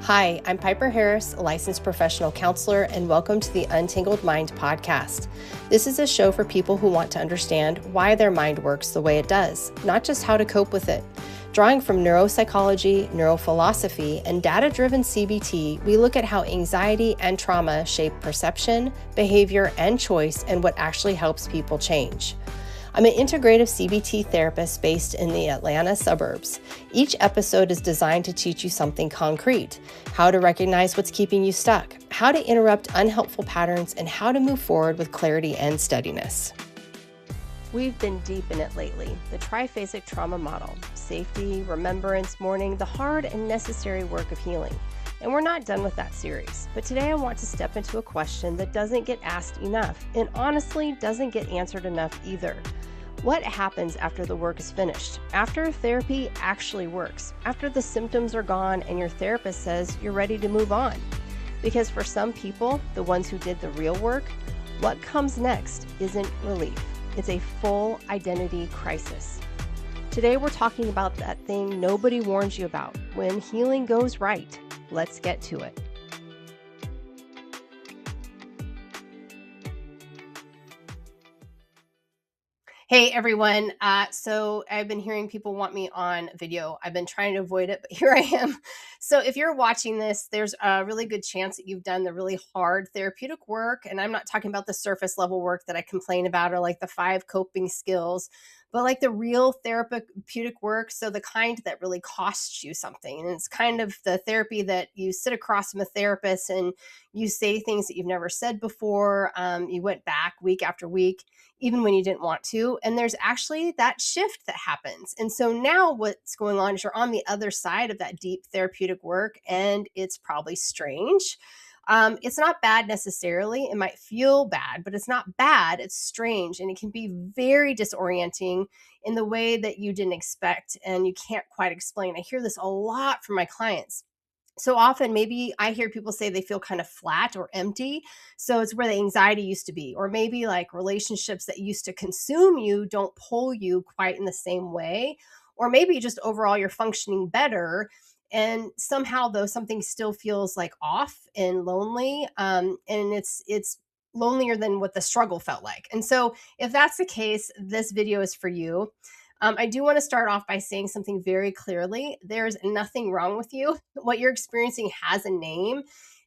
Hi, I'm Piper Harris, a licensed professional counselor, and welcome to the Untangled Mind Podcast. This is a show for people who want to understand why their mind works the way it does, not just how to cope with it. Drawing from neuropsychology, neurophilosophy, and data-driven CBT, we look at how anxiety and trauma shape perception, behavior, and choice, and what actually helps people change. I'm an integrative CBT therapist based in the Atlanta suburbs. Each episode is designed to teach you something concrete: how to recognize what's keeping you stuck, how to interrupt unhelpful patterns, and how to move forward with clarity and steadiness. We've been deep in it lately, the triphasic trauma model: safety, remembrance, mourning, the hard and necessary work of healing. And we're not done with that series, but today I want to step into a question that doesn't get asked enough, and honestly doesn't get answered enough either. What happens after the work is finished? After therapy actually works? After the symptoms are gone and your therapist says you're ready to move on? Because for some people, the ones who did the real work, what comes next isn't relief. It's a full identity crisis. Today we're talking about that thing nobody warns you about when healing goes right. Let's get to it. Hey everyone. So I've been hearing people want me on video. I've been trying to avoid it, but here I am. So if you're watching this, there's a really good chance that you've done the really hard therapeutic work. And I'm not talking about the surface level work that I complain about, or like the 5 coping skills, but like the real therapeutic work. So the kind that really costs you something. And it's kind of the therapy that you sit across from a therapist and you say things that you've never said before. You went back week after week, even when you didn't want to. And there's actually that shift that happens. And so now what's going on is you're on the other side of that deep therapeutic work, and it's probably strange. It's not bad necessarily. It might feel bad, but it's not bad. It's strange. And it can be very disorienting in the way that you didn't expect and you can't quite explain. I hear this a lot from my clients. So often, maybe I hear people say they feel kind of flat or empty. So it's where the anxiety used to be, or maybe like relationships that used to consume you don't pull you quite in the same way, or maybe just overall you're functioning better. And somehow, though, something still feels like off and lonely, and it's lonelier than what the struggle felt like. And so, if that's the case, this video is for you. I do want to start off by saying something very clearly. There's nothing wrong with you. What you're experiencing has a name,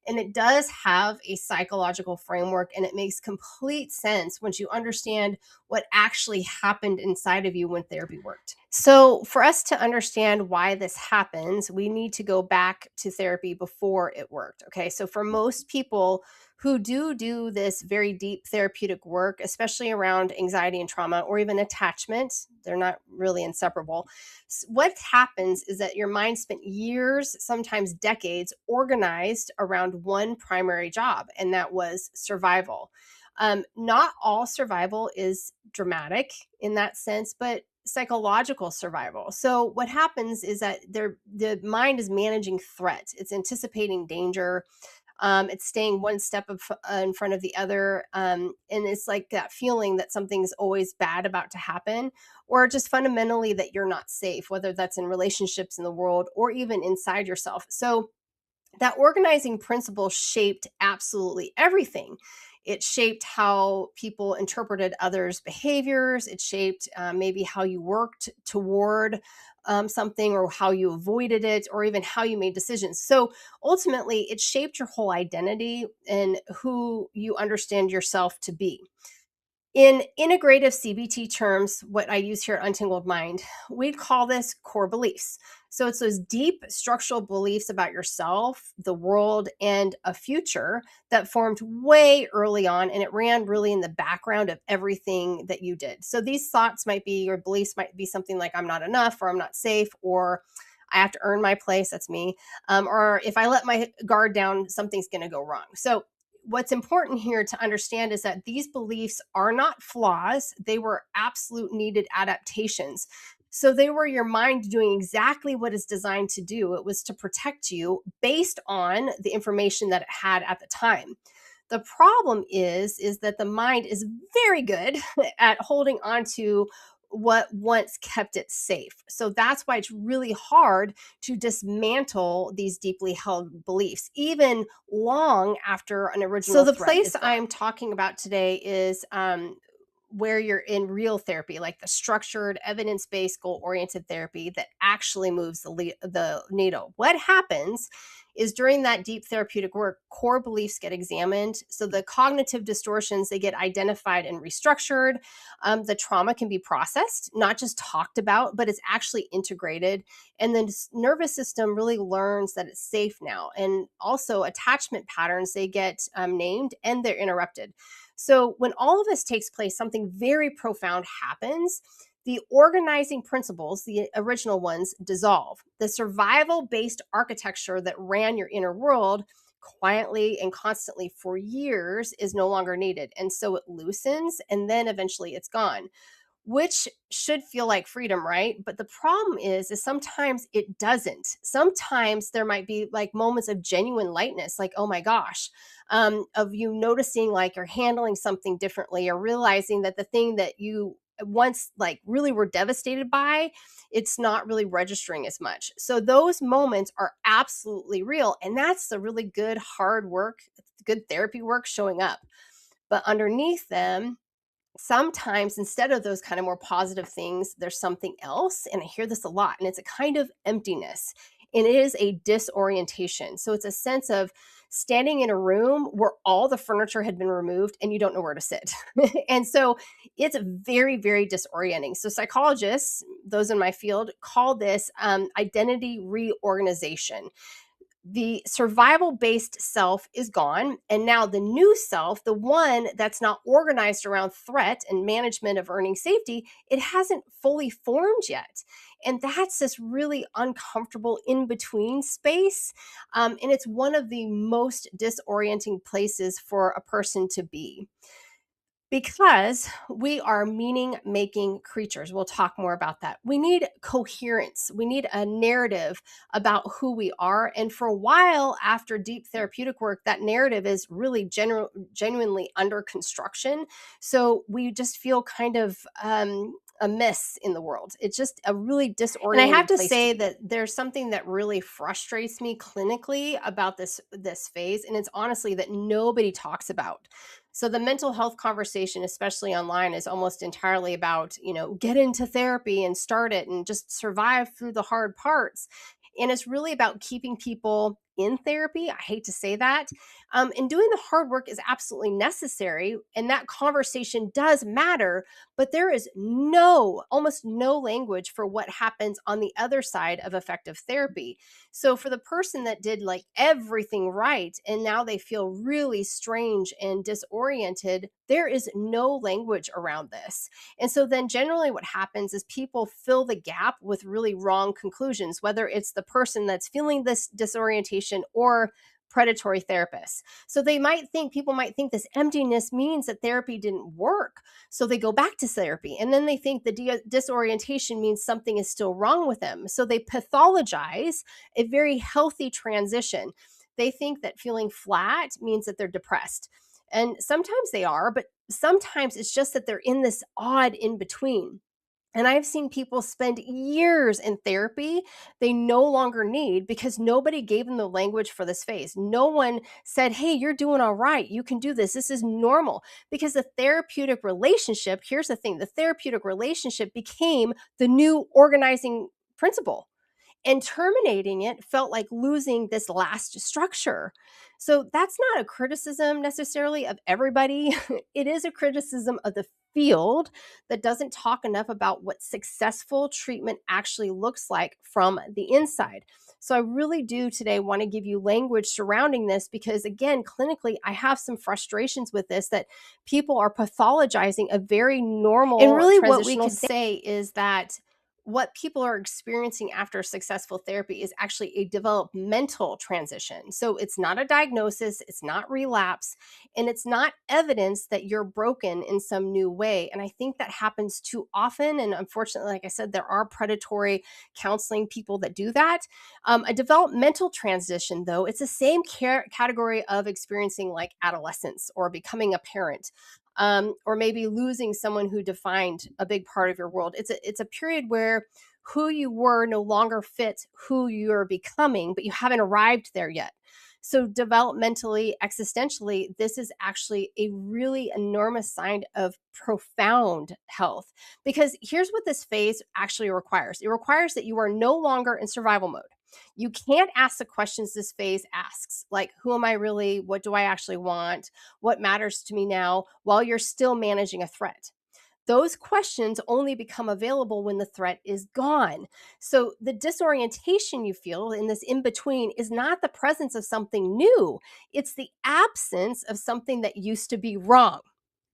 and it does have a psychological framework, and it makes complete sense once you understand what actually happened inside of you when therapy worked. So for us to understand why this happens, we need to go back to therapy before it worked. Okay. So for most people who do this very deep therapeutic work, especially around anxiety and trauma, or even attachment, they're not really inseparable. What happens is that your mind spent years, sometimes decades, organized around one primary job, and that was survival. Not all survival is dramatic in that sense, but psychological survival. So what happens is that the mind is managing threat. It's anticipating danger. It's staying one step in front of the other. And it's like that feeling that something's always bad about to happen, or just fundamentally that you're not safe, whether that's in relationships in the world or even inside yourself. So that organizing principle shaped absolutely everything. It shaped how people interpreted others' behaviors. It shaped maybe how you worked toward something, or how you avoided it, or even how you made decisions. So ultimately, it shaped your whole identity and who you understand yourself to be. In integrative CBT terms, what I use here at Untangled Mind, we'd call this core beliefs. So it's those deep structural beliefs about yourself, the world, and a future that formed way early on, and it ran really in the background of everything that you did. So these thoughts might be, your beliefs might be something like, I'm not enough, or I'm not safe, or I have to earn my place, that's me, or if I let my guard down, something's going to go wrong. So what's important here to understand is that these beliefs are not flaws. They were absolute needed adaptations. So they were your mind doing exactly what it's designed to do. It was to protect you based on the information that it had at the time. The problem is that the mind is very good at holding on to what once kept it safe. So that's why it's really hard to dismantle these deeply held beliefs, even long after an original. So the place I'm talking about today is where you're in real therapy, like the structured, evidence-based, goal-oriented therapy that actually moves the needle. What happens is during that deep therapeutic work, core beliefs get examined. So the cognitive distortions, they get identified and restructured. The trauma can be processed, not just talked about, but it's actually integrated. And the nervous system really learns that it's safe now. And also attachment patterns, they get named and they're interrupted. So when all of this takes place, something very profound happens. The organizing principles, the original ones, dissolve. The survival-based architecture that ran your inner world quietly and constantly for years is no longer needed. And so it loosens, and then eventually it's gone, which should feel like freedom, right? But the problem is sometimes it doesn't. Sometimes there might be like moments of genuine lightness, like, oh my gosh, of you noticing like you're handling something differently, or realizing that the thing that you once like really were devastated by, it's not really registering as much. So those moments are absolutely real. And that's the really good, hard work, good therapy work showing up. But underneath them, sometimes instead of those kind of more positive things, there's something else. And I hear this a lot, and it's a kind of emptiness. And it is a disorientation. So it's a sense of standing in a room where all the furniture had been removed and you don't know where to sit. And so it's very, very disorienting. So psychologists, those in my field, call this identity reorganization. The survival-based self is gone. And now the new self, the one that's not organized around threat and management of earning safety, it hasn't fully formed yet. And that's this really uncomfortable in-between space. And it's one of the most disorienting places for a person to be, because we are meaning-making creatures. We'll talk more about that. We need coherence. We need a narrative about who we are. And for a while after deep therapeutic work, that narrative is really genuinely under construction. So we just feel kind of amiss in the world. It's just a really disorienting. And I have to say that there's something that really frustrates me clinically about this phase, and it's honestly that nobody talks about. So the mental health conversation, especially online, is almost entirely about, get into therapy and start it and just survive through the hard parts. And it's really about keeping people in therapy. I hate to say that. And doing the hard work is absolutely necessary. And that conversation does matter, but there is almost no language for what happens on the other side of effective therapy. So for the person that did like everything right, and now they feel really strange and disoriented, there is no language around this. And so then generally what happens is people fill the gap with really wrong conclusions, whether it's the person that's feeling this disorientation or predatory therapists. So people might think this emptiness means that therapy didn't work. So they go back to therapy, and then they think the disorientation means something is still wrong with them. So they pathologize a very healthy transition. They think that feeling flat means that they're depressed. And sometimes they are, but sometimes it's just that they're in this odd in between. And I've seen people spend years in therapy they no longer need because nobody gave them the language for this phase. No one said, hey, you're doing all right. You can do this. This is normal. Because the therapeutic relationship, here's the thing, the therapeutic relationship became the new organizing principle. And terminating it felt like losing this last structure. So that's not a criticism necessarily of everybody. It is a criticism of the field that doesn't talk enough about what successful treatment actually looks like from the inside. So I really do today want to give you language surrounding this because, again, clinically, I have some frustrations with this, that people are pathologizing a very normal. And really what we could say is that what people are experiencing after successful therapy is actually a developmental transition. So it's not a diagnosis, it's not relapse, and it's not evidence that you're broken in some new way. And I think that happens too often. And unfortunately, like I said, there are predatory counseling people that do that. A developmental transition, though, it's the same category of experiencing like adolescence or becoming a parent. or maybe losing someone who defined a big part of your world. It's a period where who you were no longer fits who you're becoming, but you haven't arrived there yet. So developmentally, existentially, this is actually a really enormous sign of profound health. Because here's what this phase actually requires. It requires that you are no longer in survival mode. You can't ask the questions this phase asks, like, who am I really? What do I actually want? What matters to me now? While you're still managing a threat. Those questions only become available when the threat is gone. So the disorientation you feel in this in between is not the presence of something new, it's the absence of something that used to be wrong.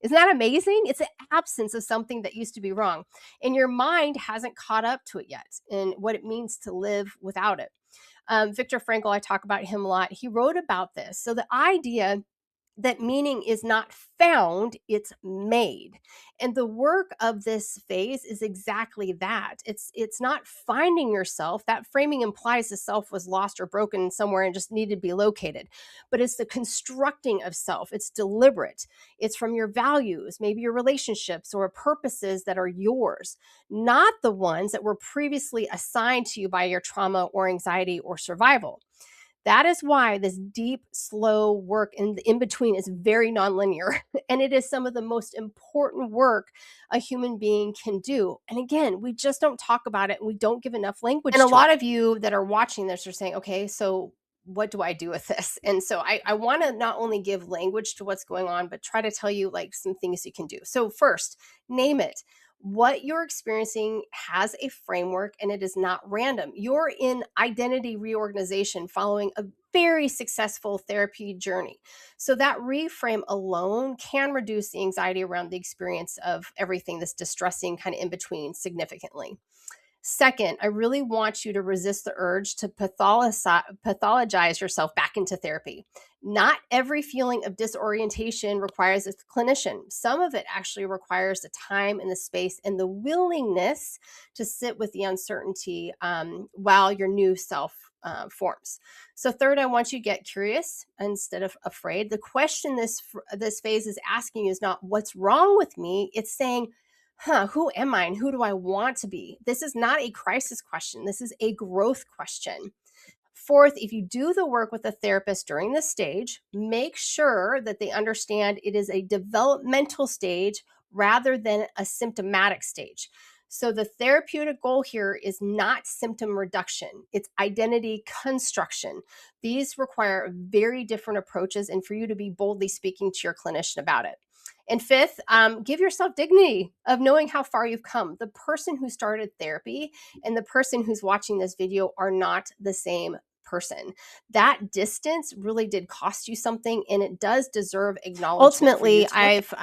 Isn't that amazing? It's the absence of something that used to be wrong. And your mind hasn't caught up to it yet and what it means to live without it. Viktor Frankl, I talk about him a lot. He wrote about this. So the idea that meaning is not found, it's made. And the work of this phase is exactly that. It's not finding yourself. That framing implies the self was lost or broken somewhere and just needed to be located. But it's the constructing of self. It's deliberate. It's from your values, maybe your relationships or purposes that are yours, not the ones that were previously assigned to you by your trauma or anxiety or survival. That is why this deep, slow work in between is very nonlinear. And it is some of the most important work a human being can do. And again, we just don't talk about it and we don't give enough language. And a lot of you that are watching this are saying, okay, so what do I do with this? And so I want to not only give language to what's going on, but try to tell you like some things you can do. So first, name it. What you're experiencing has a framework and it is not random. You're in identity reorganization following a very successful therapy journey. So that reframe alone can reduce the anxiety around the experience of everything that's distressing kind of in between significantly. Second, I really want you to resist the urge to pathologize yourself back into therapy. Not every feeling of disorientation requires a clinician. Some of it actually requires the time and the space and the willingness to sit with the uncertainty while your new self forms. So third, I want you to get curious instead of afraid. The question this phase is asking you is not what's wrong with me. It's saying, who am I and who do I want to be? This is not a crisis question. This is a growth question. Fourth, if you do the work with a therapist during this stage, make sure that they understand it is a developmental stage rather than a symptomatic stage. So the therapeutic goal here is not symptom reduction, it's identity construction. These require very different approaches and for you to be boldly speaking to your clinician about it. And fifth, give yourself dignity of knowing how far you've come. The person who started therapy and the person who's watching this video are not the same person. That distance really did cost you something and it does deserve acknowledgement. Ultimately, I've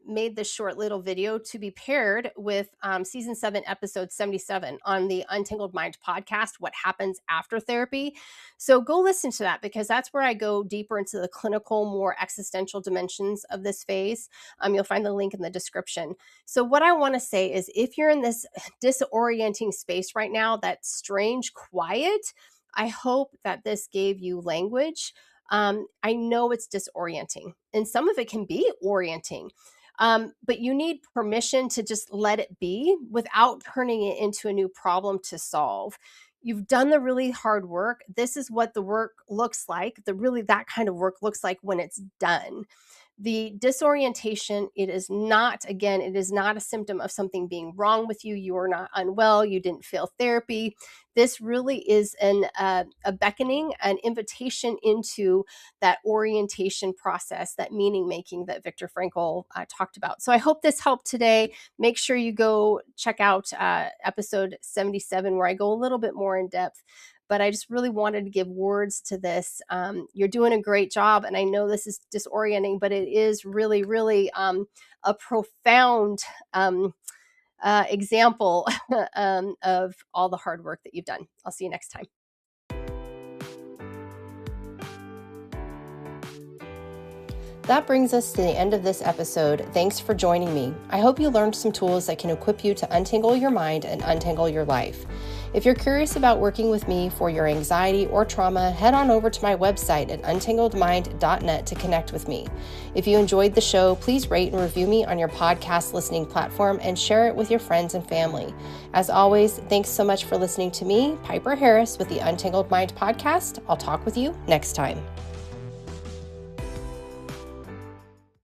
made this short little video to be paired with season 7, episode 77 on the Untangled Mind podcast, What Happens After Therapy. So go listen to that because that's where I go deeper into the clinical, more existential dimensions of this phase. You'll find the link in the description. So what I want to say is if you're in this disorienting space right now, that strange quiet, I hope that this gave you language. I know it's disorienting and some of it can be orienting, but you need permission to just let it be without turning it into a new problem to solve. You've done the really hard work. This is what the work looks like. That kind of work looks like when it's done. The disorientation, it is not a symptom of something being wrong with you. You are not unwell. You didn't fail therapy. This really is a beckoning, an invitation into that orientation process, that meaning making that Viktor Frankl talked about. So I hope this helped today. Make sure you go check out episode 77 where I go a little bit more in depth. But I just really wanted to give words to this. You're doing a great job. And I know this is disorienting, but it is really, really a profound example of all the hard work that you've done. I'll see you next time. That brings us to the end of this episode. Thanks for joining me. I hope you learned some tools that can equip you to untangle your mind and untangle your life. If you're curious about working with me for your anxiety or trauma, head on over to my website at untangledmind.net to connect with me. If you enjoyed the show, please rate and review me on your podcast listening platform and share it with your friends and family. As always, thanks so much for listening to me, Piper Harris, with the Untangled Mind Podcast. I'll talk with you next time.